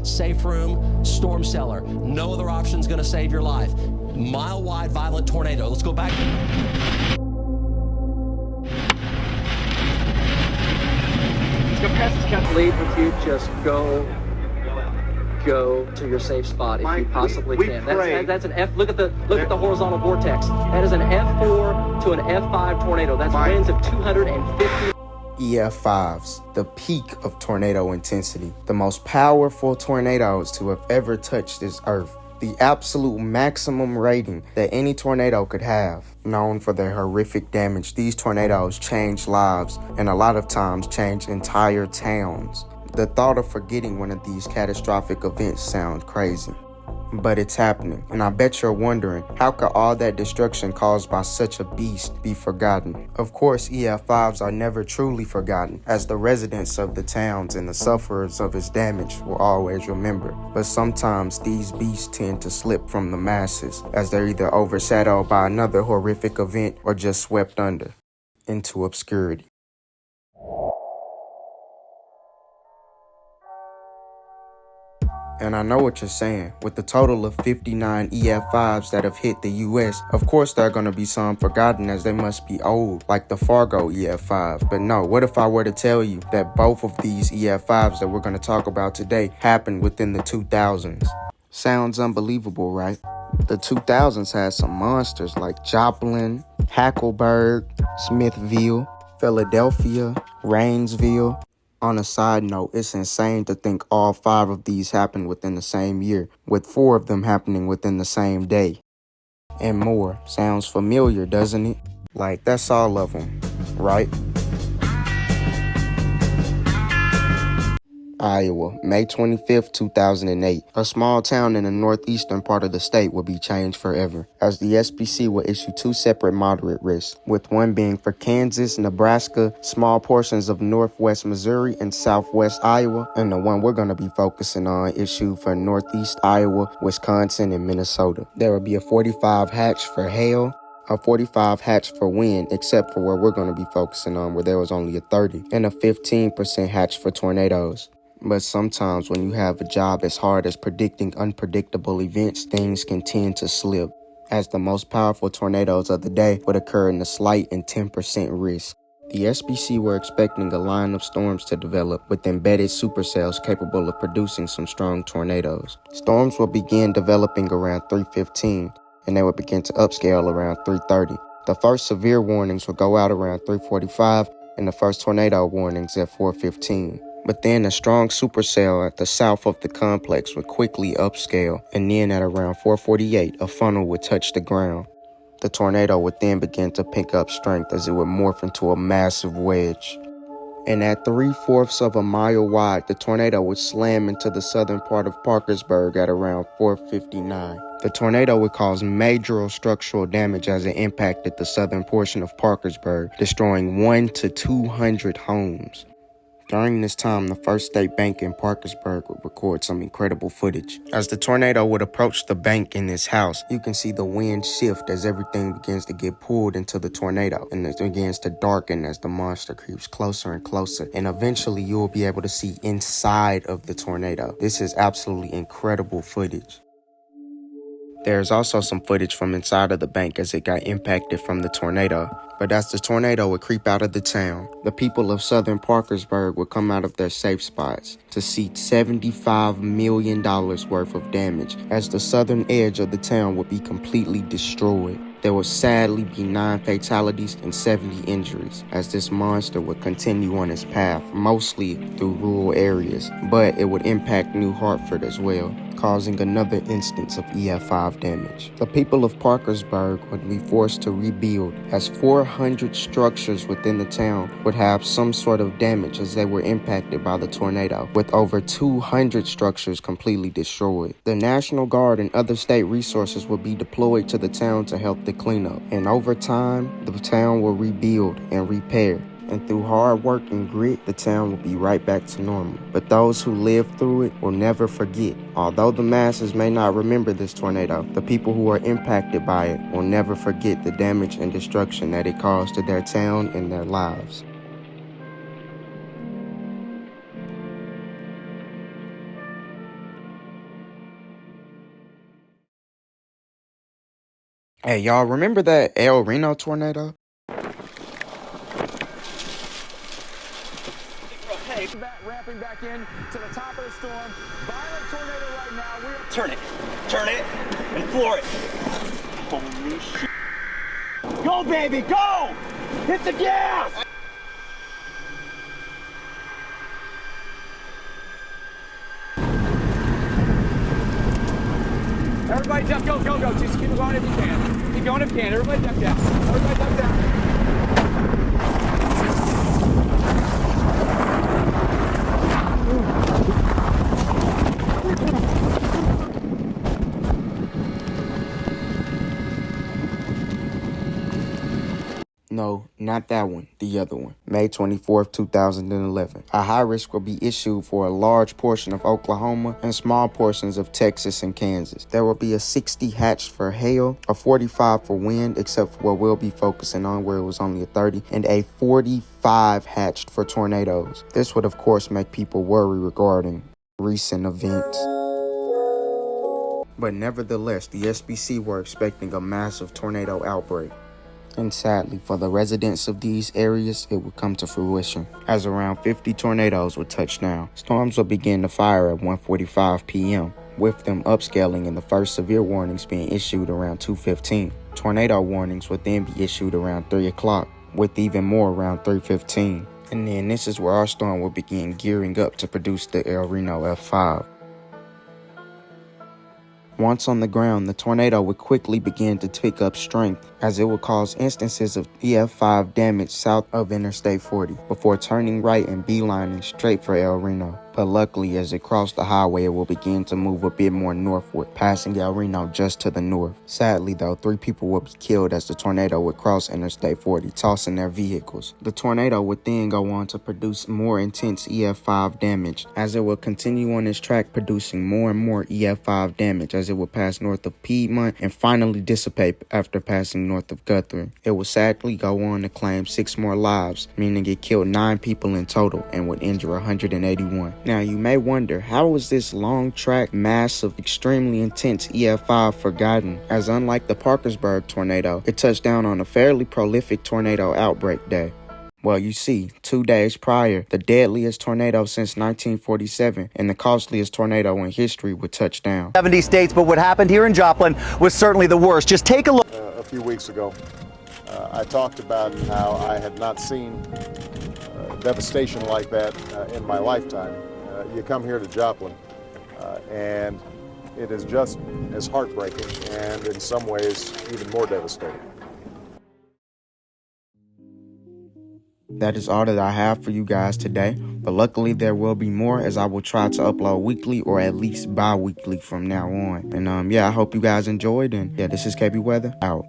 Safe room, storm cellar. No other option is going to save your life. Mile-wide violent tornado. Let's go back. Let's go past this count. Lead with you. Just go to your safe spot if you possibly can. That's an F. Look at the horizontal vortex. That is an F4 to an F5 tornado. That's winds of 250. EF5s, the peak of tornado intensity, the most powerful tornadoes to have ever touched this earth, the absolute maximum rating that any tornado could have. Known for their horrific damage, these tornadoes change lives and a lot of times change entire towns. The thought of forgetting one of these catastrophic events sounds crazy. But it's happening, and I bet you're wondering, how could all that destruction caused by such a beast be forgotten? Of course, EF5s are never truly forgotten, as the residents of the towns and the sufferers of its damage will always remember. But sometimes these beasts tend to slip from the masses, as they're either overshadowed by another horrific event or just swept under into obscurity. And I know what you're saying. With the total of 59 EF5s that have hit the US, of course there are going to be some forgotten as they must be old, like the Fargo EF5. But no, what if I were to tell you that both of these EF5s that we're going to talk about today happened within the 2000s? Sounds unbelievable, right? The 2000s had some monsters like Jlin, Hackleburg, Smithville, Philadelphia, Rainsville. On a side note, it's insane to think all 5 of these happened within the same year, with 4 of them happening within the same day. And more. Sounds familiar, doesn't it? Like, that's all of them, right? Iowa, May 25th, 2008. A small town in the northeastern part of the state will be changed forever, as the SPC will issue 2 separate moderate risks, with one being for Kansas, Nebraska, small portions of northwest Missouri, and southwest Iowa, and the one we're going to be focusing on issued for northeast Iowa, Wisconsin, and Minnesota. There will be a 45 hatch for hail, a 45 hatch for wind, except for where we're going to be focusing on, where there was only a 30, and a 15% hatch for tornadoes. But sometimes when you have a job as hard as predicting unpredictable events, things can tend to slip, as the most powerful tornadoes of the day would occur in the slight and 10% risk. The SPC were expecting a line of storms to develop with embedded supercells capable of producing some strong tornadoes. Storms will begin developing around 3:15, and they will begin to upscale around 3:30. The first severe warnings will go out around 3:45, and the first tornado warnings at 4:15. But then a strong supercell at the south of the complex would quickly upscale, and then at around 4:48, a funnel would touch the ground. The tornado would then begin to pick up strength as it would morph into a massive wedge. And at 3/4 of a mile wide, the tornado would slam into the southern part of Parkersburg at around 4:59. The tornado would cause major structural damage as it impacted the southern portion of Parkersburg, destroying 1 to 200 homes. During this time, the First State Bank in Parkersburg would record some incredible footage. As the tornado would approach the bank in this house, you can see the wind shift as everything begins to get pulled into the tornado, and it begins to darken as the monster creeps closer and closer, and eventually you will be able to see inside of the tornado. This is absolutely incredible footage. There's also some footage from inside of the bank as it got impacted from the tornado. But as the tornado would creep out of the town, the people of southern Parkersburg would come out of their safe spots to see $75 million worth of damage, as the southern edge of the town would be completely destroyed. There would sadly be 9 fatalities and 70 injuries, as this monster would continue on its path, mostly through rural areas, but it would impact New Hartford as well, causing another instance of EF5 damage. The people of Parkersburg would be forced to rebuild, as 400 structures within the town would have some sort of damage as they were impacted by the tornado, with over 200 structures completely destroyed. The National Guard and other state resources would be deployed to the town to help the cleanup, and over time, the town will rebuild and repair. And through hard work and grit, the town will be right back to normal. But those who lived through it will never forget. Although the masses may not remember this tornado, the people who are impacted by it will never forget the damage and destruction that it caused to their town and their lives. Hey, y'all remember that El Reno tornado? Okay, ramping back in to the top of the storm. Violent tornado right now. Turn it, and floor it. Holy shit. Go, baby, go! Hit the gas! Everybody duck, go. Just keep going if you can. Keep going if you can. Everybody duck down. Everybody duck down. No, not that one. The other one. May 24th, 2011. A high risk will be issued for a large portion of Oklahoma and small portions of Texas and Kansas. There will be a 60 hatched for hail, a 45 for wind, except for what we'll be focusing on where it was only a 30, and a 45 hatched for tornadoes. This would, of course, make people worry regarding recent events. But nevertheless, the SBC were expecting a massive tornado outbreak. And sadly, for the residents of these areas, it would come to fruition, as around 50 tornadoes would touch down. Storms would begin to fire at 1:45 p.m., with them upscaling and the first severe warnings being issued around 2:15. Tornado warnings would then be issued around 3 o'clock, with even more around 3:15. And then this is where our storm will begin gearing up to produce the El Reno EF5. Once on the ground, the tornado would quickly begin to pick up strength, as it would cause instances of EF5 damage south of Interstate 40, before turning right and beelining straight for El Reno. But luckily, as it crossed the highway, it will begin to move a bit more northward, passing El Reno just to the north. Sadly, though, 3 people would be killed as the tornado would cross Interstate 40, tossing their vehicles. The tornado would then go on to produce more intense EF5 damage, as it would continue on its track, producing more and more EF5 damage as it would pass north of Piedmont and finally dissipate after passing north of Guthrie. It would sadly go on to claim 6 more lives, meaning it killed 9 people in total and would injure 181. Now, you may wonder, how was this long track, massive, extremely intense EF5 forgotten, as unlike the Parkersburg tornado, it touched down on a fairly prolific tornado outbreak day? Well, you see, 2 days prior, the deadliest tornado since 1947 and the costliest tornado in history would touch down. 70 states, but what happened here in Joplin was certainly the worst. Just take a look. A few weeks ago, I talked about how I had not seen devastation like that in my lifetime. You come here to Joplin, and it is just as heartbreaking and in some ways even more devastating. That is all that I have for you guys today, but luckily there will be more, as I will try to upload weekly or at least bi-weekly from now on. And yeah, I hope you guys enjoyed, and yeah, this is KB Weather, out.